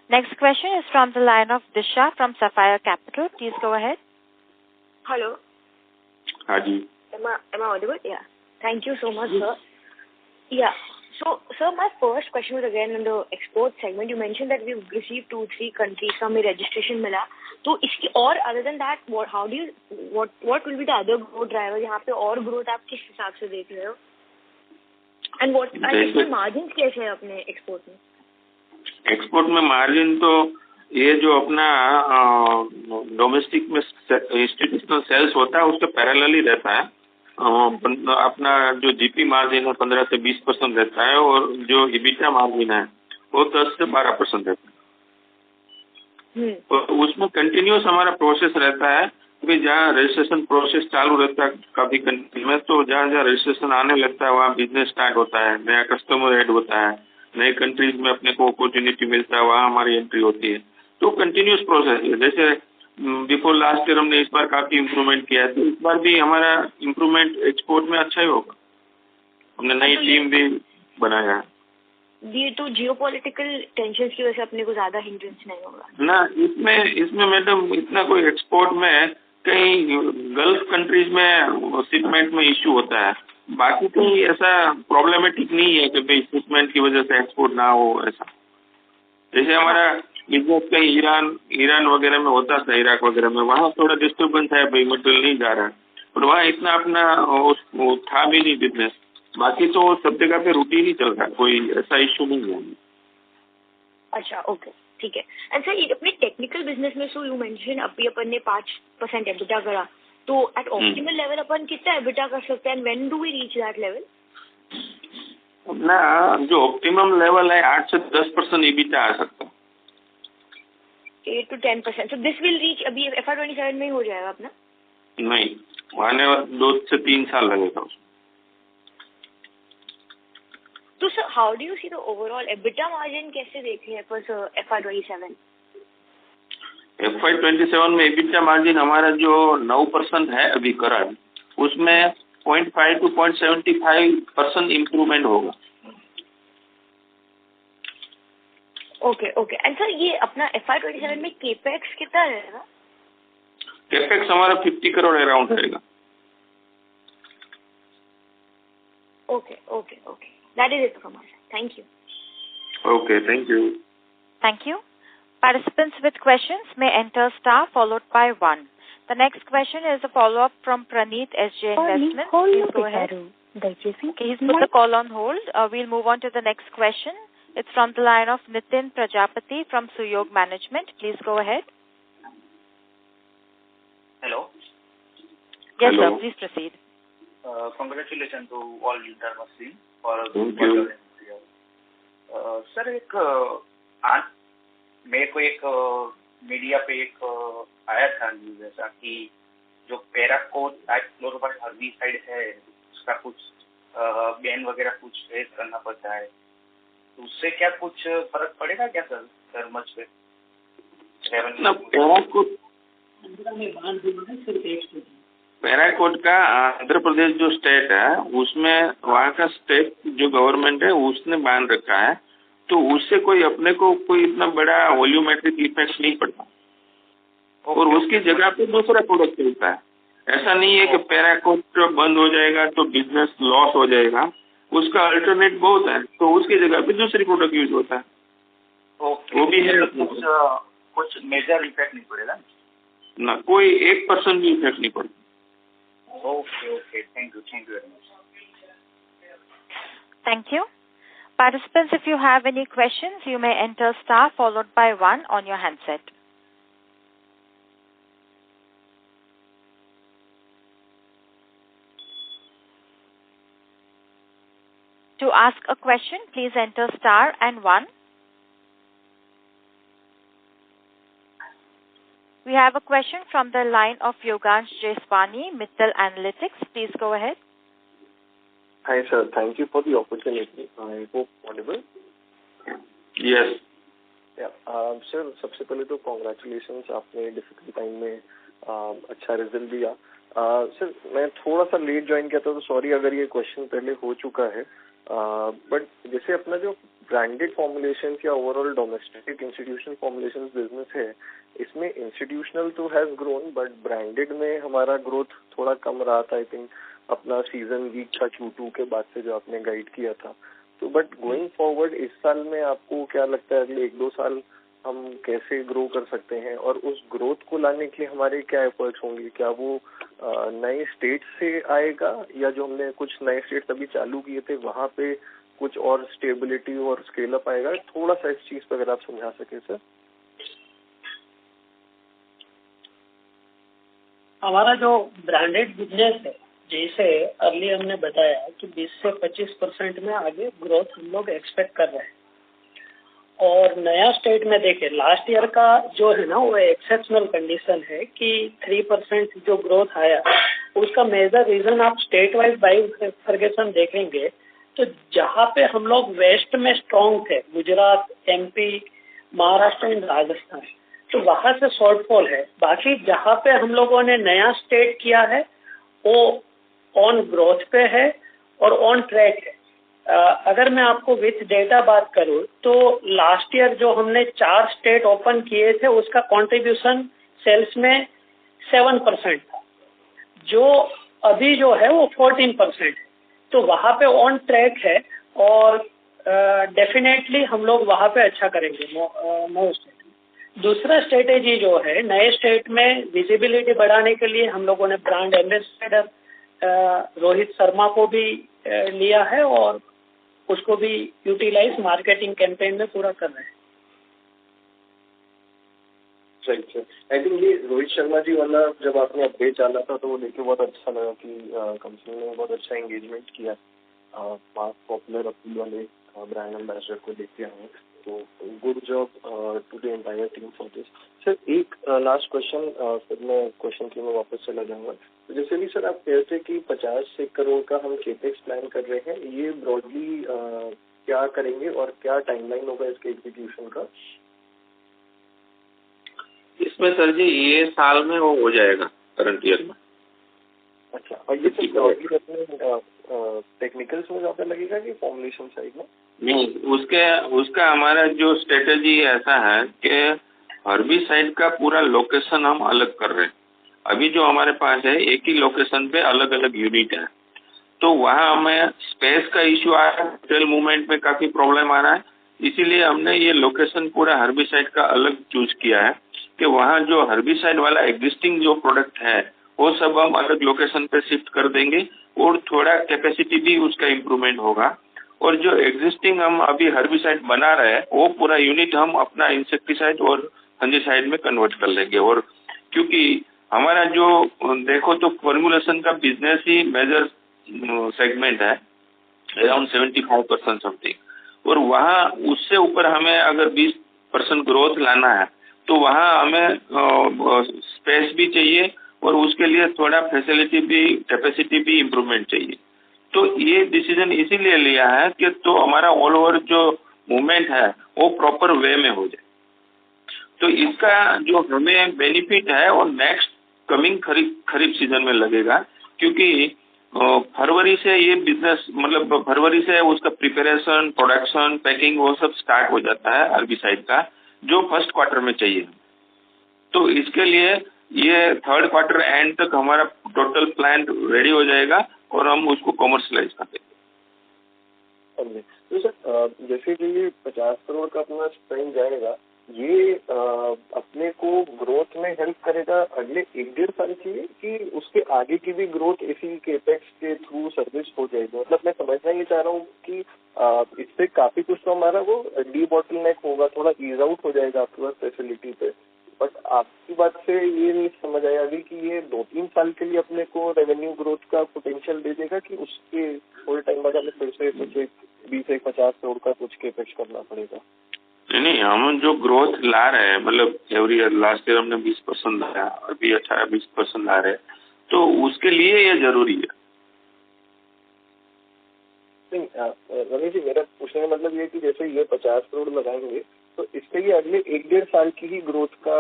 Next question is from the line of Disha from Sapphire Capital. Please go ahead. Hello. हाँ जी। Am I audible? Yeah. Thank you so much, sir. Yeah. So, sir, my first question was again on the export segment. You mentioned that we've received 2-3 countries का हमें registration मिला. तो इसकी और other than that, what will be the other growth driver? यहाँ पे और growth आप किस हिसाब से देख रहे हो? And इसमें margins कैसे है अपने export में? एक्सपोर्ट में मार्जिन तो ये जो अपना डोमेस्टिक में इंस्टीट्यूशनल सेल्स होता है उसके पैरेलल ही रहता है। अपना जो जीपी मार्जिन है 15 से 20% रहता है, और जो इबिटा मार्जिन है वो 10 से 12% रहता है। तो उसमें कंटिन्यूस हमारा प्रोसेस रहता है कि जहाँ रजिस्ट्रेशन प्रोसेस चालू रहता है काफी कंट्री में, तो जहाँ जहाँ रजिस्ट्रेशन आने लगता है वहाँ बिजनेस स्टार्ट होता है, नया कस्टमर ऐड होता है, नए कंट्रीज में अपने को अपॉर्चुनिटी मिलता है, वहाँ हमारी एंट्री होती है। तो कंटिन्यूस प्रोसेस है। जैसे बिफोर लास्ट ईयर हमने इस बार काफी इम्प्रूवमेंट किया है, तो इस बार भी हमारा इम्प्रूवमेंट एक्सपोर्ट में अच्छा ही होगा। हमने नई टीम भी बनाया है। ये तो जियोपॉलिटिकल टेंशंस की वजह से अपने को ज्यादा हिंड्रेंस नहीं होगा ना इसमें मैडम इतना कोई एक्सपोर्ट में कहीं गल्फ कंट्रीज में शिपमेंट में इश्यू होता है, बाकी तो ऐसा प्रॉब्लमेटिक नहीं है कि भाई शिपमेंट की वजह से एक्सपोर्ट ना हो। ऐसा जैसे हमारा बिजनेस कहीं ईरान वगैरह में होता था, इराक वगैरह में, वहाँ थोड़ा डिस्टर्बेंस है, भाई मटेरियल नहीं जा रहा है, और वहाँ इतना अपना वो था भी नहीं बिजनेस। बाकी तो सब जगह पे रूटीन ही चल रहा है, कोई ऐसा इश्यू नहीं है। अच्छा ओके ठीक है। एंड सर अपने टेक्निकल बिजनेस में सो यू मेंशन अभी अपन ने 5% एबिटा करा, तो एट ऑप्टिमल लेवल अपन कितना एबिटा कर सकते हैं, and when do we reach that level? अपना जो ऑप्टिमम लेवल है 8 से 10% एबिटा आ सकता है। 8 to 10%। So this will reach अभी FY 27 में ही हो जाएगा अपना? नहीं, आने 2 से 3 साल लगेगा उसमें। तो sir how do you see the overall EBITDA margin कैसे देख रहे हैं फॉर FY27? FY27 में एबिटा मार्जिन हमारा जो 9% है अभी करंट, उसमें 0.5 to 0.75% इम्प्रूवमेंट होगा। ओके एंड सर ये अपना FY27 में केपेक्स कितना रहेगा? केपेक्स हमारा 50 करोड़ अराउंड रहेगा। Okay that is it from my side. Thank you. Okay, thank you. Thank you. Participants with questions may enter star followed by 1. The next question is a follow-up from Praneeth SJ Investments. Please go ahead. Okay, he's put the call on hold. We'll move on to the next question. It's from the line of Nitin Prajapati from Suyog Management. Please go ahead. Hello. Yes, Hello. sir. Please proceed. Congratulations to all Dharma team for Thank you. Sir मेरे को एक media पे एक आया था news ऐसा कि जो पैराकोट फ्लोरोबाइड हर्बिसाइड है उसका कुछ बैन वगैरह कुछ फेस करना पड़ता है, तो उससे क्या कुछ फर्क पड़ेगा क्या सर मच पे? पैराकोट का आंध्र प्रदेश जो स्टेट है उसमें वहाँ का स्टेट जो गवर्नमेंट है उसने बैन रखा है, तो उससे कोई अपने को कोई इतना बड़ा वॉल्यूमेट्रिक इफेक्ट नहीं पड़ता और उसकी जगह पे दूसरा प्रोडक्ट चलता है। ऐसा नहीं है कि पैराकोट बंद हो जाएगा तो बिजनेस लॉस हो जाएगा, उसका अल्टरनेट बहुत है, तो उसकी जगह पे दूसरी प्रोडक्ट यूज होता है। वो भी है। कुछ मेजर इफेक्ट नहीं पड़ेगा ना, कोई 1% भी इफेक्ट नहीं पड़ता। Okay. Thank you very much. Thank you. Participants, if you have any questions, you may enter star followed by 1 on your handset. To ask a question, please enter star and 1. We have a question from the line of Yogansh Jeswani, Mittal Analytics. Please go ahead. Hi, sir. Thank you for the opportunity. I hope audible. Yes. Yeah. Sir, सबसे पहले तो congratulations, आपने difficult time में अच्छा result दिया। Sir मैं थोड़ा सा लेट ज्वाइन किया था, तो सॉरी अगर ये क्वेश्चन पहले हो चुका है, बट जैसे अपना जो ब्रांडेड फॉर्मुलेशन या overall domestic institutional formulation business है, इसमें इंस्टीट्यूशनल तो हैज ग्रोन बट ब्रांडेड में हमारा ग्रोथ थोड़ा कम रहा था। आई थिंक अपना सीजन वीक था Q2 के बाद से जो आपने गाइड किया था। तो बट गोइंग फॉरवर्ड इस साल में आपको क्या लगता है अगले 1-2 साल हम कैसे ग्रो कर सकते हैं, और उस ग्रोथ को लाने के लिए हमारे क्या एफर्ट्स होंगे? क्या वो नए स्टेट से आएगा या जो हमने कुछ नए स्टेट्स अभी चालू किए थे वहाँ पे कुछ और स्टेबिलिटी और स्केल अप आएगा? थोड़ा सा इस चीज पर अगर आप समझा सके सर। हमारा जो ब्रांडेड बिजनेस है, जैसे अर्ली हमने बताया कि 20 से 25% में आगे ग्रोथ हम लोग एक्सपेक्ट कर रहे हैं। और नया स्टेट में देखें, लास्ट ईयर का जो है ना वो एक्सेप्शनल कंडीशन है कि 3% जो ग्रोथ आया, उसका मेजर रीजन आप स्टेट वाइज बाइफर्केशन देखेंगे तो जहाँ पे हम लोग वेस्ट में स्ट्रॉन्ग थे, गुजरात, MP, महाराष्ट्र एंड राजस्थान, तो वहाँ से शॉर्टफॉल है। बाकी जहाँ पे हम लोगों ने नया स्टेट किया है वो ऑन ग्रोथ पे है और ऑन ट्रैक है। अगर मैं आपको विथ डेटा बात करूँ तो लास्ट ईयर जो हमने 4 स्टेट ओपन किए थे उसका कंट्रीब्यूशन सेल्स में 7% था, जो अभी जो है वो 14% है। तो वहाँ पे ऑन ट्रैक है और डेफिनेटली हम लोग वहाँ पे अच्छा करेंगे नए स्टेट में। दूसरा स्ट्रेटेजी जो है, नए स्टेट में विजिबिलिटी बढ़ाने के लिए हम लोगों ने ब्रांड एम्बेसडर रोहित शर्मा को भी लिया है और उसको भी यूटिलाइज मार्केटिंग कैंपेन में पूरा कर रहे हैं। राइट सर, आई थिंक ये रोहित शर्मा जी वाला जब आपने अपडेट डाला था तो वो देखे बहुत अच्छा लगा कि कंपनी ने बहुत अच्छा एंगेजमेंट किया। मास पॉपुलर अपील वाले ब्रांड एम्बेसडर को देखते हैं, तो good job to the entire team for this. Sir एक लास्ट क्वेश्चन, फिर मैं क्वेश्चन के में वापस चला जाऊंगा। तो जैसे भी सर आप कहते हैं कि 50 करोड़ का हम केपेक्स प्लान कर रहे हैं, ये ब्रॉडली क्या करेंगे और क्या टाइमलाइन होगा इसके एग्जीक्यूशन का? इसमें सर जी ये साल में वो हो जाएगा, करंट ईयर में। अच्छा, और ये सब ब्रॉडली अपने टेक्निकल्स में ज़्यादा लगेगा कि फॉर्मुलेशन साइड में? नहीं, उसका हमारा जो स्ट्रेटेजी ऐसा है कि हर्बिसाइड का पूरा लोकेशन हम अलग कर रहे हैं। अभी जो हमारे पास है एक ही लोकेशन पे अलग अलग यूनिट है, तो वहाँ हमें स्पेस का इश्यू आ रहा है, सेल मूवमेंट में काफी प्रॉब्लम आ रहा है। इसीलिए हमने ये लोकेशन पूरा हर्बिसाइड का अलग चूज किया है कि वहाँ जो हर्बिसाइड वाला एग्जिस्टिंग जो प्रोडक्ट है वो सब हम अलग लोकेशन पे शिफ्ट कर देंगे और थोड़ा कैपेसिटी भी उसका इम्प्रूवमेंट होगा। और जो एग्जिस्टिंग हम अभी हर्बिसाइड बना रहे हैं वो पूरा यूनिट हम अपना इंसेक्टिसाइड और फंजीसाइड में कन्वर्ट कर लेंगे। और क्योंकि हमारा जो देखो तो फॉर्मुलेशन का बिजनेस ही मेजर सेगमेंट है, अराउंड 75% समथिंग, और वहाँ उससे ऊपर हमें अगर 20% ग्रोथ लाना है तो वहाँ हमें स्पेस भी चाहिए और उसके लिए थोड़ा फैसिलिटी भी, कैपेसिटी भी इम्प्रूवमेंट चाहिए। तो ये डिसीजन इसीलिए लिया है कि तो हमारा ऑल ओवर जो मूवमेंट है वो प्रॉपर वे में हो जाए। तो इसका जो हमें बेनिफिट है वो नेक्स्ट कमिंग खरीफ सीजन में लगेगा, क्योंकि फरवरी से ये बिजनेस, मतलब फरवरी से उसका प्रिपरेशन, प्रोडक्शन, पैकिंग वो सब स्टार्ट हो जाता है हर्बिसाइड का, जो फर्स्ट क्वार्टर में चाहिए। तो इसके लिए ये थर्ड क्वार्टर एंड तक हमारा टोटल प्लान रेडी हो जाएगा और हम उसको कॉमर्शलाइज कर देंगे। तो सर जैसे कि ये 50 करोड़ का अपना स्पेंड जाएगा, ये अपने को ग्रोथ में हेल्प करेगा अगले 1-1.5 साल के लिए, कि उसके आगे की भी ग्रोथ इसी केपेक्स के थ्रू सर्विस हो जाएगी? मतलब मैं समझना ये चाह रहा हूँ कि इससे काफी कुछ तो हमारा वो डी बॉटलनेक होगा, थोड़ा ईज आउट हो जाएगा आपके पास फैसिलिटी पे। बट आपकी बात से ये नहीं समझ आया अभी कि ये 2-3 साल के लिए अपने को रेवेन्यू ग्रोथ का पोटेंशियल दे देगा, कि उसके फुल टाइम बाद हमें फिर से कुछ 20-50 करोड़ का कुछ केपेक्स करना पड़ेगा? नहीं, हम जो ग्रोथ ला रहे हैं, मतलब एवरी ईयर, लास्ट ईयर हमने 20% लाया, अभी 18-20% ला रहे हैं, तो उसके लिए ये जरूरी है। नहीं रमेश जी, मेरा पूछने का मतलब ये है कि जैसे ये 50 करोड़ लगाएंगे तो इससे ये अगले 1-1.5 साल की ही ग्रोथ का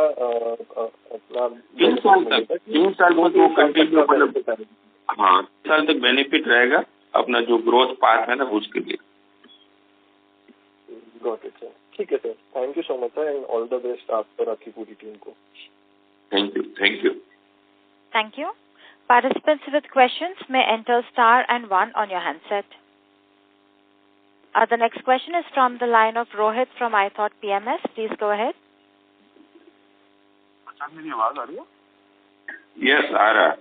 अपना 3 साल तक वो कंटिन्यू, मतलब हाँ 3 साल तक बेनिफिट रहेगा अपना जो ग्रोथ पाथ है ना उसके लिए। गॉट इट सर, ठीक है sir, thank you so much sir and all the best आप पर, आपकी पूरी टीम को। Thank you. Thank you. Participants with questions may enter *1 on your handset. The next question is from the line of Rohit from iThought PMS. Please go ahead. अच्छा, मेरी आवाज आ रही है? यस, आ रहा है।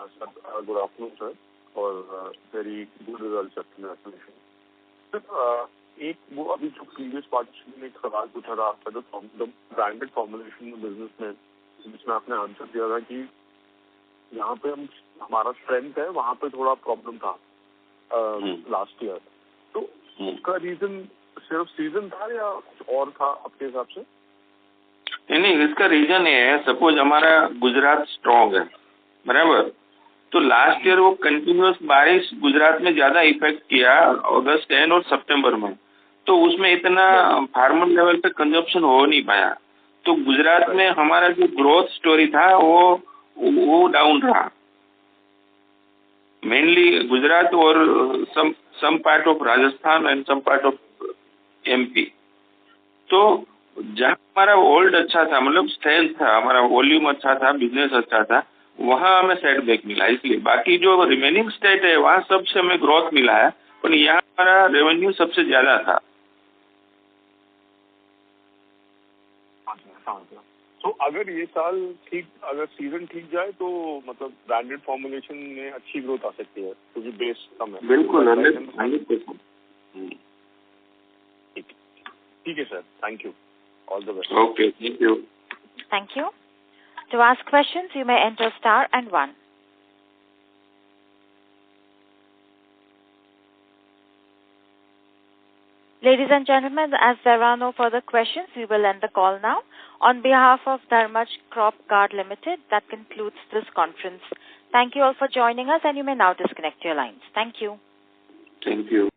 सर गुड आफ्टरनून सर, और very good result sir. एक वो अभी जो प्रीवियस पार्टिसिपेंट ने एक सवाल पूछा था आपका, जो ब्रांडेड फॉर्मुलेशन बिजनेस में, जिसमें आपने आंसर दिया था कि यहाँ पे हमारा स्ट्रेंथ है, वहाँ पे थोड़ा प्रॉब्लम था लास्ट ईयर। तो उसका रीजन सिर्फ सीजन था या कुछ और था आपके हिसाब से? नहीं, इसका रीजन ये है, सपोज हमारा गुजरात स्ट्रॉन्ग है, बराबर, तो लास्ट ईयर वो कंटिन्यूअस बारिश गुजरात में ज्यादा इफेक्ट किया अगस्त एंड और सितंबर में, तो उसमें इतना फार्मर लेवल पे कंजप्शन हो नहीं पाया। तो गुजरात में हमारा जो ग्रोथ स्टोरी था वो डाउन रहा, मेनली गुजरात और some part of Rajasthan and some part of MP. तो जहाँ हमारा होल्ड अच्छा था, मतलब स्ट्रेंथ था, हमारा वॉल्यूम अच्छा था, बिजनेस अच्छा था, वहाँ हमें सेटबैक मिला। इसलिए बाकी जो रिमेनिंग स्टेट है वहाँ सबसे हमें ग्रोथ मिला है, पर यहाँ हमारा रेवेन्यू सबसे ज्यादा था। तो अगर ये साल ठीक, अगर सीजन ठीक जाए तो मतलब ब्रांडेड फॉर्मुलेशन में अच्छी ग्रोथ आ सकती है, क्योंकि बेस कम है। बिल्कुल 100%। ठीक है sir, thank you, all the best. Okay, thank you. Thank you. To ask questions, you may enter *1. Ladies and gentlemen, as there are no further questions, we will end the call now. On behalf of Dharmaj Crop Guard Limited, that concludes this conference. Thank you all for joining us, and you may now disconnect your lines. Thank you. Thank you.